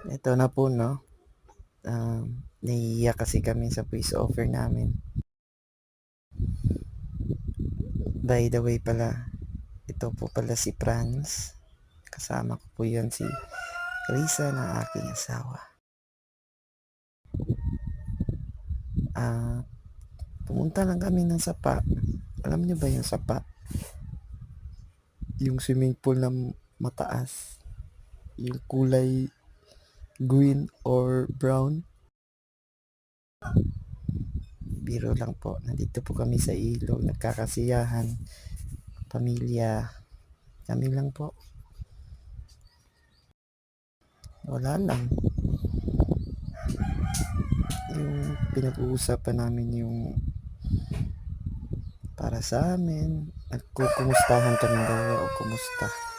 Ito na po 'no, nahihiya kasi kami sa voice over namin. By the way pala, ito po pala si Franz, kasama ko po 'yan si Risa na aking asawa. Pumunta lang kami ng Sapa. Alam niyo ba yung Sapa? Yung swimming pool na mataas, yung kulay green or brown. Biro lang po, nandito po kami sa ilog, nagkakasiyahan, pamilya, kami lang po. Wala lang, yung pinag-uusapan namin yung para sa amin, nagkukumustahan kami dalawa o kumusta.